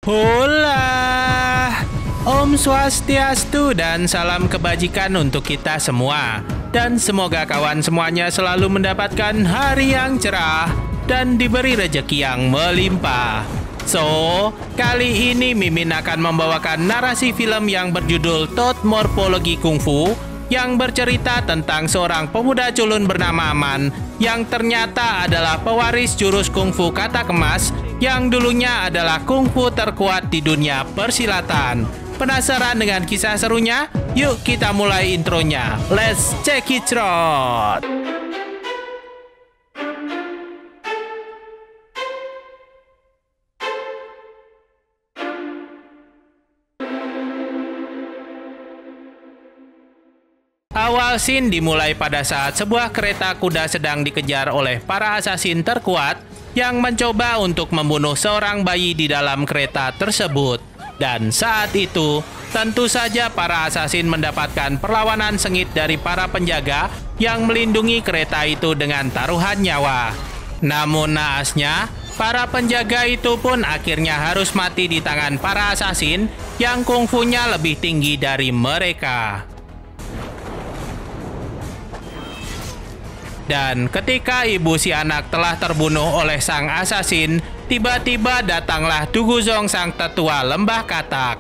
Hola, Om Swastiastu dan salam kebajikan untuk kita semua. Dan semoga kawan semuanya selalu mendapatkan hari yang cerah dan diberi rejeki yang melimpah. So, kali ini Mimin akan membawakan narasi film yang berjudul Thought Morphology Kung Fu yang bercerita tentang seorang pemuda culun bernama Aman yang ternyata adalah pewaris jurus kungfu katak emas yang dulunya adalah kungfu terkuat di dunia persilatan. Penasaran dengan kisah serunya? Yuk kita mulai intronya. Let's check it out! Awal scene dimulai pada saat sebuah kereta kuda sedang dikejar oleh para asasin terkuat yang mencoba untuk membunuh seorang bayi di dalam kereta tersebut. Dan saat itu, tentu saja para asasin mendapatkan perlawanan sengit dari para penjaga yang melindungi kereta itu dengan taruhan nyawa. Namun naasnya, para penjaga itu pun akhirnya harus mati di tangan para asasin yang kungfunya lebih tinggi dari mereka. Dan ketika ibu si anak telah terbunuh oleh sang asasin, tiba-tiba datanglah Duguzong sang tetua lembah katak.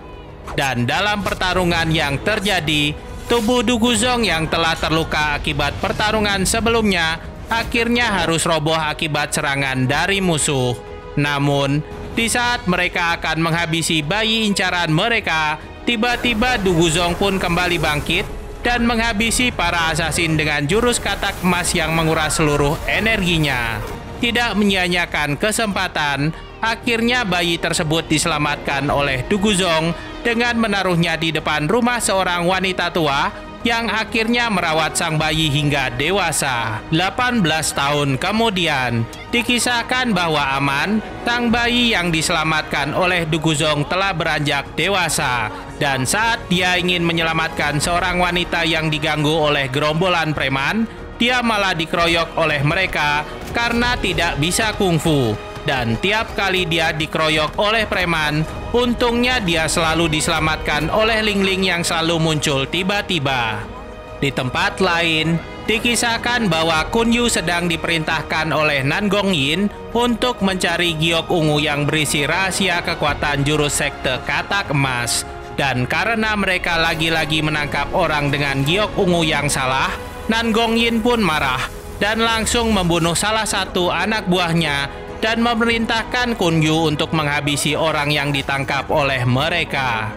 Dan dalam pertarungan yang terjadi, tubuh Duguzong yang telah terluka akibat pertarungan sebelumnya akhirnya harus roboh akibat serangan dari musuh. Namun, di saat mereka akan menghabisi bayi incaran mereka, tiba-tiba Duguzong pun kembali bangkit dan menghabisi para asasin dengan jurus katak emas yang menguras seluruh energinya. Tidak menyia-nyiakan kesempatan, akhirnya bayi tersebut diselamatkan oleh Duguzong dengan menaruhnya di depan rumah seorang wanita tua yang akhirnya merawat sang bayi hingga dewasa. 18 tahun kemudian, dikisahkan bahwa Aman, sang bayi yang diselamatkan oleh Duguzong telah beranjak dewasa. Dan saat dia ingin menyelamatkan seorang wanita yang diganggu oleh gerombolan preman, dia malah dikeroyok oleh mereka karena tidak bisa kungfu. Dan tiap kali dia dikeroyok oleh preman, untungnya dia selalu diselamatkan oleh Ling-Ling yang selalu muncul tiba-tiba. Di tempat lain, dikisahkan bahwa Kun Yu sedang diperintahkan oleh Nan Gong Yin untuk mencari giok ungu yang berisi rahasia kekuatan jurus sekte katak emas. Dan karena mereka lagi-lagi menangkap orang dengan giok ungu yang salah, Nan Gong Yin pun marah dan langsung membunuh salah satu anak buahnya dan memerintahkan Kun Yu untuk menghabisi orang yang ditangkap oleh mereka.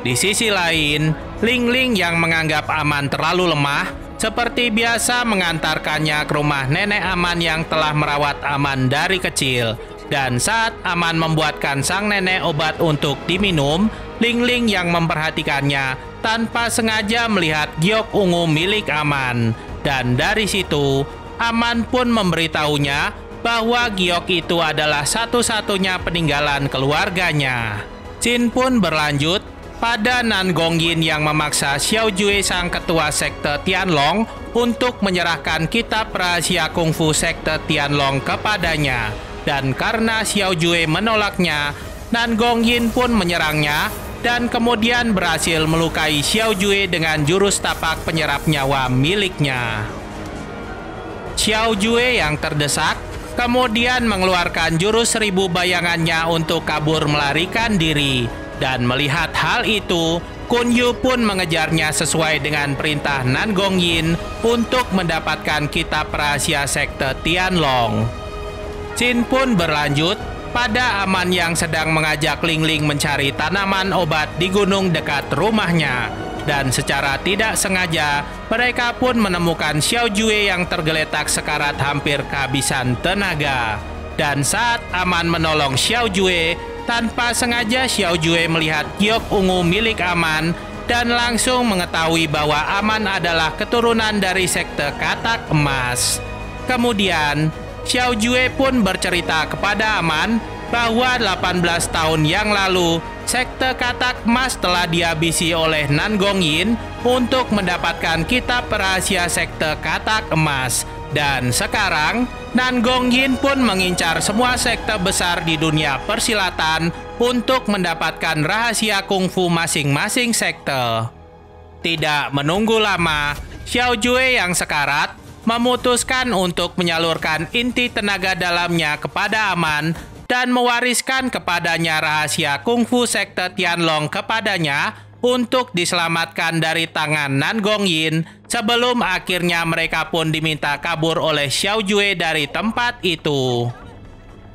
Di sisi lain, Ling-Ling yang menganggap Aman terlalu lemah, seperti biasa mengantarkannya ke rumah nenek Aman yang telah merawat Aman dari kecil. Dan saat Aman membuatkan sang nenek obat untuk diminum, Ling-Ling yang memperhatikannya tanpa sengaja melihat giok ungu milik Aman. Dan dari situ, Aman pun memberitahunya bahwa giok itu adalah satu-satunya peninggalan keluarganya. Scene pun berlanjut pada Nan Gong Yin yang memaksa Xiao Jue sang ketua sekte Tianlong untuk menyerahkan kitab rahasia kungfu sekte Tianlong kepadanya. Dan karena Xiao Jue menolaknya, Nan Gong Yin pun menyerangnya dan kemudian berhasil melukai Xiao Jue dengan jurus tapak penyerap nyawa miliknya. Xiao Jue yang terdesak kemudian mengeluarkan jurus 1000 bayangannya untuk kabur melarikan diri. Dan melihat hal itu, Kun Yu pun mengejarnya sesuai dengan perintah Nan Gong Yin untuk mendapatkan kitab rahasia sekte Tianlong. Scene pun berlanjut pada Aman yang sedang mengajak Ling-Ling mencari tanaman obat di gunung dekat rumahnya. Dan secara tidak sengaja, mereka pun menemukan Xiao Jue yang tergeletak sekarat hampir kehabisan tenaga. Dan saat Aman menolong Xiao Jue, tanpa sengaja Xiao Jue melihat giok ungu milik Aman dan langsung mengetahui bahwa Aman adalah keturunan dari sekte katak emas. Kemudian, Xiao Jue pun bercerita kepada Aman bahwa 18 tahun yang lalu, sekte katak emas telah dihabisi oleh Nan Gong Yin untuk mendapatkan kitab rahasia sekte katak emas. Dan sekarang, Nan Gong Yin pun mengincar semua sekte besar di dunia persilatan untuk mendapatkan rahasia kungfu masing-masing sekte. Tidak menunggu lama, Xiao Jue yang sekarat memutuskan untuk menyalurkan inti tenaga dalamnya kepada Aman dan mewariskan kepadanya rahasia kungfu sekte Tianlong kepadanya untuk diselamatkan dari tangan Nan Gongyin sebelum akhirnya mereka pun diminta kabur oleh Xiao Jue dari tempat itu.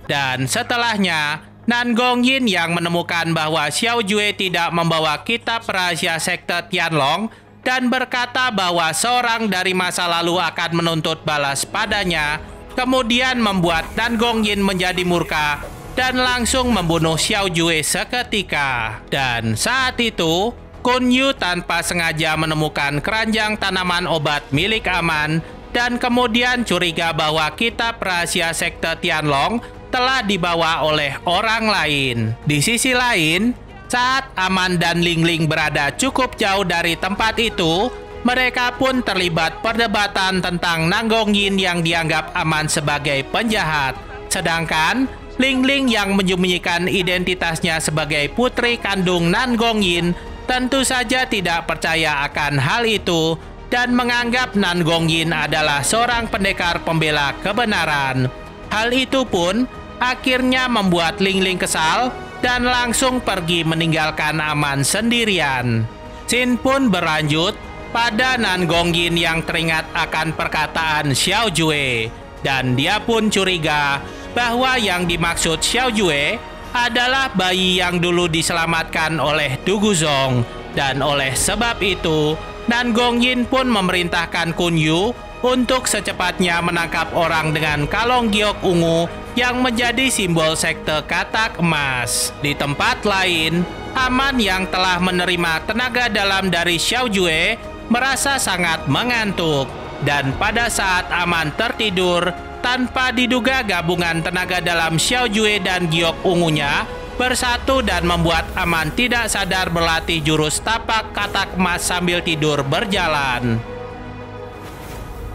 Dan setelahnya, Nan Gongyin yang menemukan bahwa Xiao Jue tidak membawa kitab rahasia sekte Tianlong dan berkata bahwa seorang dari masa lalu akan menuntut balas padanya, kemudian membuat Nan Gongyin menjadi murka dan langsung membunuh Xiao Jue seketika. Dan saat itu, Kun Yu tanpa sengaja menemukan keranjang tanaman obat milik Aman dan kemudian curiga bahwa kitab rahasia sekte Tianlong telah dibawa oleh orang lain. Di sisi lain, saat Aman dan Ling Ling berada cukup jauh dari tempat itu, mereka pun terlibat perdebatan tentang Nan Gongyin yang dianggap Aman sebagai penjahat. Sedangkan Ling Ling yang menyembunyikan identitasnya sebagai putri kandung Nan Gongyin tentu saja tidak percaya akan hal itu dan menganggap Nan Gongyin adalah seorang pendekar pembela kebenaran. Hal itu pun akhirnya membuat Ling Ling kesal dan langsung pergi meninggalkan Aman sendirian. Scene pun berlanjut pada Nan Gongyin yang teringat akan perkataan Xiao Jue dan dia pun curiga bahwa yang dimaksud Xiao Jue adalah bayi yang dulu diselamatkan oleh Du Guzong, dan oleh sebab itu Nan Gongyin pun memerintahkan Kun Yu untuk secepatnya menangkap orang dengan kalong giok ungu yang menjadi simbol sekte katak emas. Di tempat lain, Aman yang telah menerima tenaga dalam dari Xiao Jue merasa sangat mengantuk, dan pada saat Aman tertidur, tanpa diduga gabungan tenaga dalam Xiao Jue dan giok ungunya bersatu dan membuat Aman tidak sadar berlatih jurus tapak katak emas sambil tidur berjalan.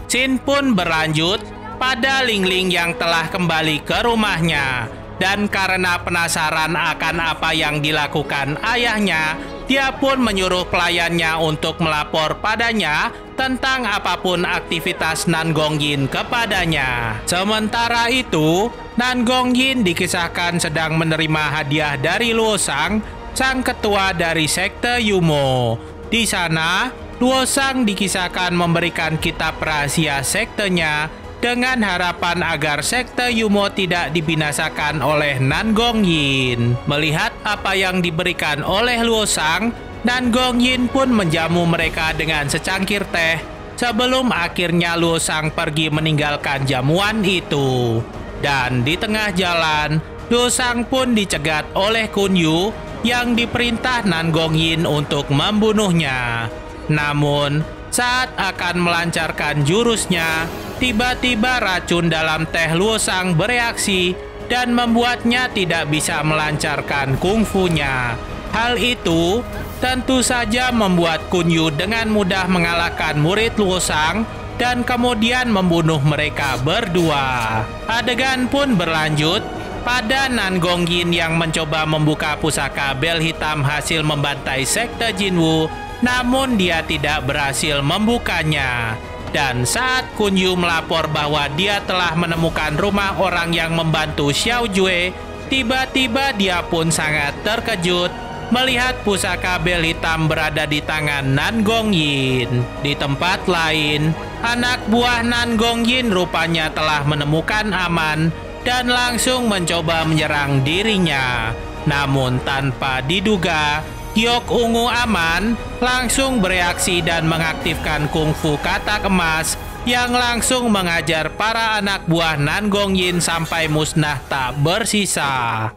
Scene pun berlanjut pada Ling Ling yang telah kembali ke rumahnya, dan karena penasaran akan apa yang dilakukan ayahnya, dia pun menyuruh pelayannya untuk melapor padanya tentang apapun aktivitas Nan Gongyin kepadanya. Sementara itu, Nan Gongyin dikisahkan sedang menerima hadiah dari Luo Shang, sang ketua dari sekte Yumo. Di sana, Luo Shang dikisahkan memberikan kitab rahasia sektenya dengan harapan agar sekte Yumo tidak dibinasakan oleh Nan Gongyin. Melihat apa yang diberikan oleh Luo Shang, Nan Gongyin pun menjamu mereka dengan secangkir teh sebelum akhirnya Luo Shang pergi meninggalkan jamuan itu. Dan di tengah jalan, Luo Shang pun dicegat oleh Kun Yu yang diperintah Nan Gongyin untuk membunuhnya. Namun, saat akan melancarkan jurusnya, tiba-tiba racun dalam teh Luo Shang bereaksi dan membuatnya tidak bisa melancarkan kungfunya. Hal itu tentu saja membuat Kun Yu dengan mudah mengalahkan murid Luo Shang dan kemudian membunuh mereka berdua. Adegan pun berlanjut pada Nan Gongyin yang mencoba membuka pusaka bel hitam hasil membantai sekte Jinwu, namun dia tidak berhasil membukanya. Dan saat Kun Yu melapor bahwa dia telah menemukan rumah orang yang membantu Xiao Jue, tiba-tiba dia pun sangat terkejut melihat pusaka bel hitam berada di tangan Nan Gongyin. Di tempat lain, anak buah Nan Gongyin rupanya telah menemukan Aman dan langsung mencoba menyerang dirinya. Namun tanpa diduga, giok ungu Aman langsung bereaksi dan mengaktifkan kungfu katak emas yang langsung mengajar para anak buah Nan Gongyin sampai musnah tak bersisa.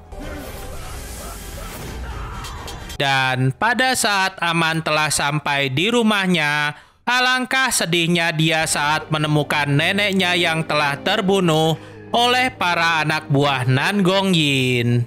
Dan pada saat Aman telah sampai di rumahnya, alangkah sedihnya dia saat menemukan neneknya yang telah terbunuh oleh para anak buah Nan Gongyin.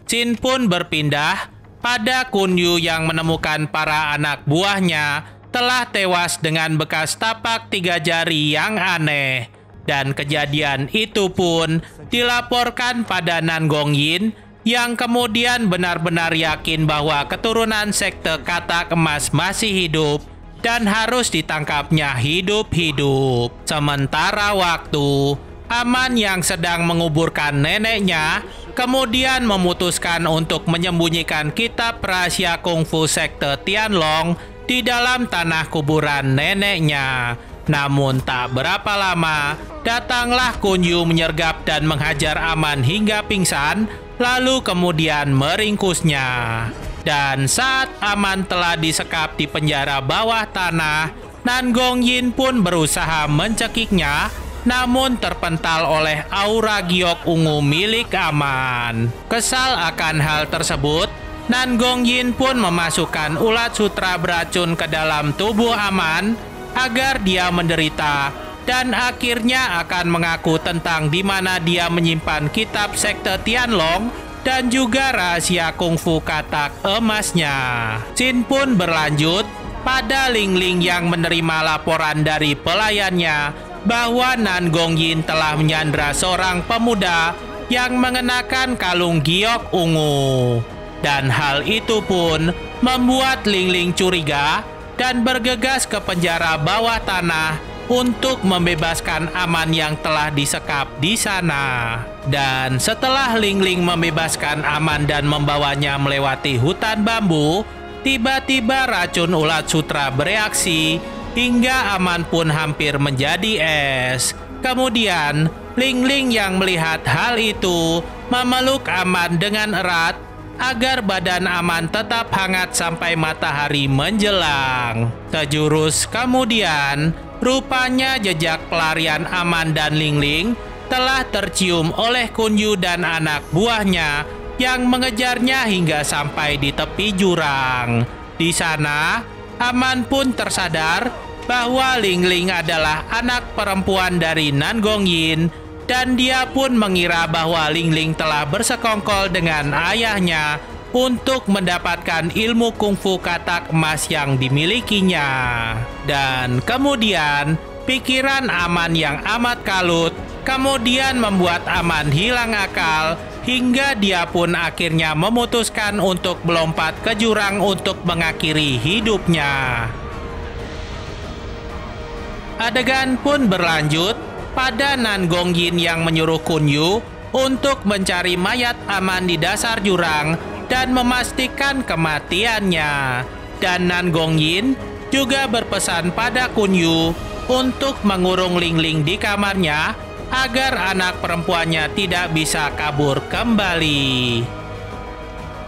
Scene pun berpindah pada Kun Yu yang menemukan para anak buahnya telah tewas dengan bekas tapak 3 jari yang aneh. Dan kejadian itu pun dilaporkan pada Nan Gongyin yang kemudian benar-benar yakin bahwa keturunan sekte Katak Emas masih hidup dan harus ditangkapnya hidup-hidup. Sementara waktu, Aman yang sedang menguburkan neneknya kemudian memutuskan untuk menyembunyikan kitab rahasia kungfu sekte Tianlong di dalam tanah kuburan neneknya. Namun tak berapa lama, datanglah Kun Yu menyergap dan menghajar Aman hingga pingsan, lalu kemudian meringkusnya. Dan saat Aman telah disekap di penjara bawah tanah, Nan Gongyin pun berusaha mencekiknya, namun terpental oleh aura giok ungu milik Aman. Kesal akan hal tersebut, Nan Gongyin pun memasukkan ulat sutra beracun ke dalam tubuh Aman agar dia menderita dan akhirnya akan mengaku tentang di mana dia menyimpan kitab sekte Tianlong dan juga rahasia kungfu Katak Emasnya. Scene pun berlanjut pada Ling Ling yang menerima laporan dari pelayannya bahwa Nan Gongyin telah menyandra seorang pemuda yang mengenakan kalung giok ungu. Dan hal itu pun membuat Ling Ling curiga dan bergegas ke penjara bawah tanah untuk membebaskan Aman yang telah disekap di sana. Dan setelah Ling Ling membebaskan Aman dan membawanya melewati hutan bambu, tiba-tiba racun ulat sutra bereaksi hingga Aman pun hampir menjadi es. Kemudian Ling Ling yang melihat hal itu memeluk Aman dengan erat agar badan Aman tetap hangat sampai matahari menjelang. Sejurus kemudian, rupanya jejak pelarian Aman dan Ling Ling telah tercium oleh Kun Yu dan anak buahnya yang mengejarnya hingga sampai di tepi jurang. Di sana, Aman pun tersadar bahwa Ling Ling adalah anak perempuan dari Nan Gongyin, dan dia pun mengira bahwa Ling Ling telah bersekongkol dengan ayahnya untuk mendapatkan ilmu kungfu Katak Emas yang dimilikinya. Dan kemudian pikiran Aman yang amat kalut kemudian membuat Aman hilang akal hingga dia pun akhirnya memutuskan untuk melompat ke jurang untuk mengakhiri hidupnya. Adegan pun berlanjut pada Nan Gongyin yang menyuruh Kun Yu untuk mencari mayat Aman di dasar jurang dan memastikan kematiannya. Dan Nan Gongyin juga berpesan pada Kun Yu untuk mengurung Ling Ling di kamarnya agar anak perempuannya tidak bisa kabur kembali.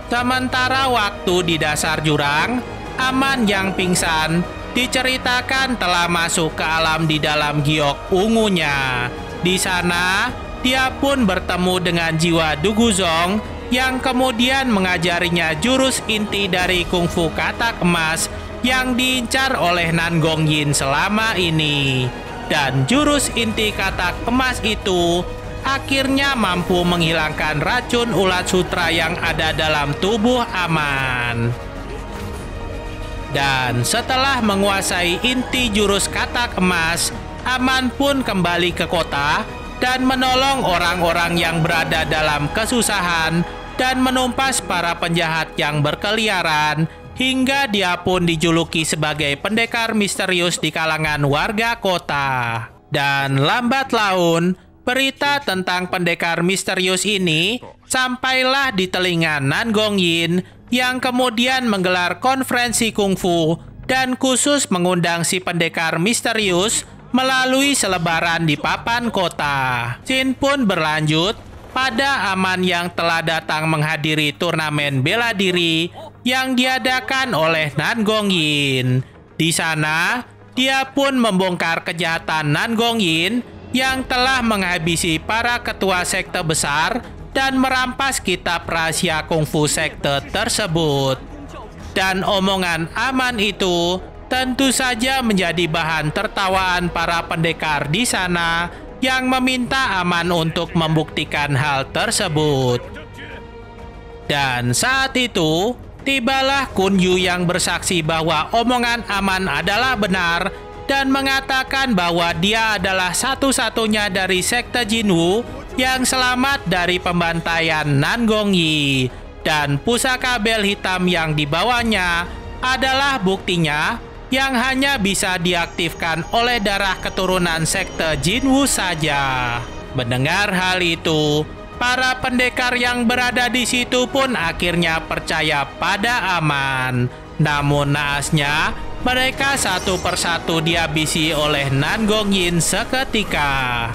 Sementara waktu di dasar jurang, Aman yang pingsan diceritakan telah masuk ke alam di dalam giok ungunya. Di sana, dia pun bertemu dengan jiwa Duguzong yang kemudian mengajarinya jurus inti dari kungfu Katak Emas yang diincar oleh Nan Gongyin selama ini. Dan jurus inti Katak Emas itu akhirnya mampu menghilangkan racun ulat sutra yang ada dalam tubuh Aman. Dan setelah menguasai inti jurus Katak Emas, Aman pun kembali ke kota dan menolong orang-orang yang berada dalam kesusahan dan menumpas para penjahat yang berkeliaran, hingga dia pun dijuluki sebagai pendekar misterius di kalangan warga kota. Dan lambat laun, berita tentang pendekar misterius ini sampailah di telinga Nan Gongyin yang kemudian menggelar konferensi kungfu dan khusus mengundang si pendekar misterius melalui selebaran di papan kota. Scene pun berlanjut pada Aman yang telah datang menghadiri turnamen bela diri yang diadakan oleh Nan Gongyin. Di sana, dia pun membongkar kejahatan Nan Gongyin yang telah menghabisi para ketua sekte besar dan merampas kitab rahasia kungfu sekte tersebut. Dan omongan Aman itu tentu saja menjadi bahan tertawaan para pendekar di sana yang meminta Aman untuk membuktikan hal tersebut. Dan saat itu, tibalah Kun Yu yang bersaksi bahwa omongan Aman adalah benar dan mengatakan bahwa dia adalah satu-satunya dari sekte Jinwoo yang selamat dari pembantaian Nangongyi. Dan pusaka bel hitam yang dibawanya adalah buktinya yang hanya bisa diaktifkan oleh darah keturunan sekte Jinwoo saja. Mendengar hal itu, para pendekar yang berada di situ pun akhirnya percaya pada Aman. Namun naasnya, mereka satu persatu dihabisi oleh Nangongyin seketika.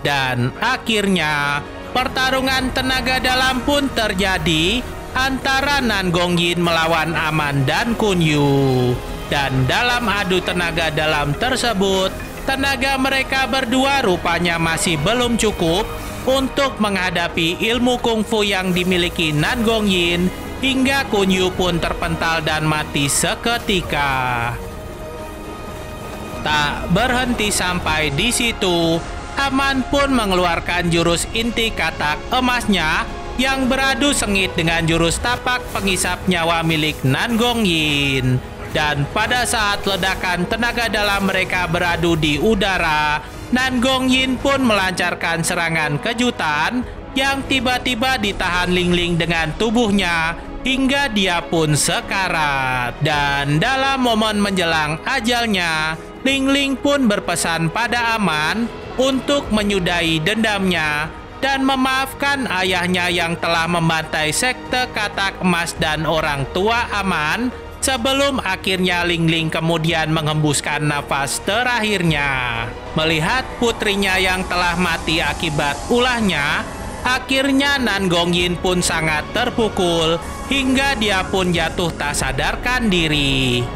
Dan akhirnya, pertarungan tenaga dalam pun terjadi antara Nangongyin melawan Aman dan Kunyu. Dan dalam adu tenaga dalam tersebut, tenaga mereka berdua rupanya masih belum cukup untuk menghadapi ilmu kungfu yang dimiliki Nangongyin, hingga Kunyu pun terpental dan mati seketika. Tak berhenti sampai di situ, Aman pun mengeluarkan jurus inti katak emasnya yang beradu sengit dengan jurus tapak pengisap nyawa milik Nangongyin. Dan pada saat ledakan tenaga dalam mereka beradu di udara, Nangongyin pun melancarkan serangan kejutan yang tiba-tiba ditahan Lingling dengan tubuhnya hingga dia pun sekarat. Dan dalam momen menjelang ajalnya, Lingling pun berpesan pada Aman untuk menyudahi dendamnya dan memaafkan ayahnya yang telah membantai sekte katak emas dan orang tua Aman, sebelum akhirnya Lingling kemudian menghembuskan nafas terakhirnya. Melihat putrinya yang telah mati akibat ulahnya, akhirnya Nangongyin pun sangat terpukul hingga dia pun jatuh tak sadarkan diri.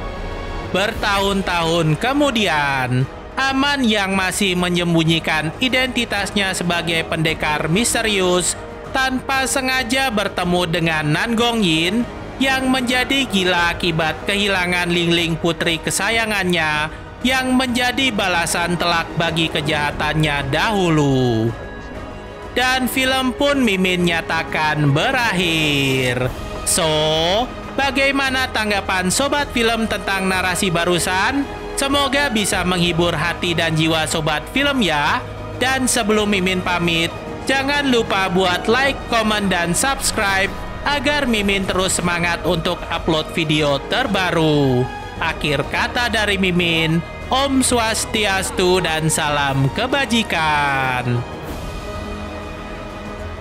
Bertahun-tahun kemudian, Aman yang masih menyembunyikan identitasnya sebagai pendekar misterius tanpa sengaja bertemu dengan Nangongyin yang menjadi gila akibat kehilangan Lingling putri kesayangannya yang menjadi balasan telak bagi kejahatannya dahulu. Dan film pun Mimin nyatakan berakhir. So, bagaimana tanggapan sobat film tentang narasi barusan? Semoga bisa menghibur hati dan jiwa sobat film ya. Dan sebelum Mimin pamit, jangan lupa buat like, komen, dan subscribe agar Mimin terus semangat untuk upload video terbaru. Akhir kata dari Mimin, Om Swastiastu dan salam kebajikan.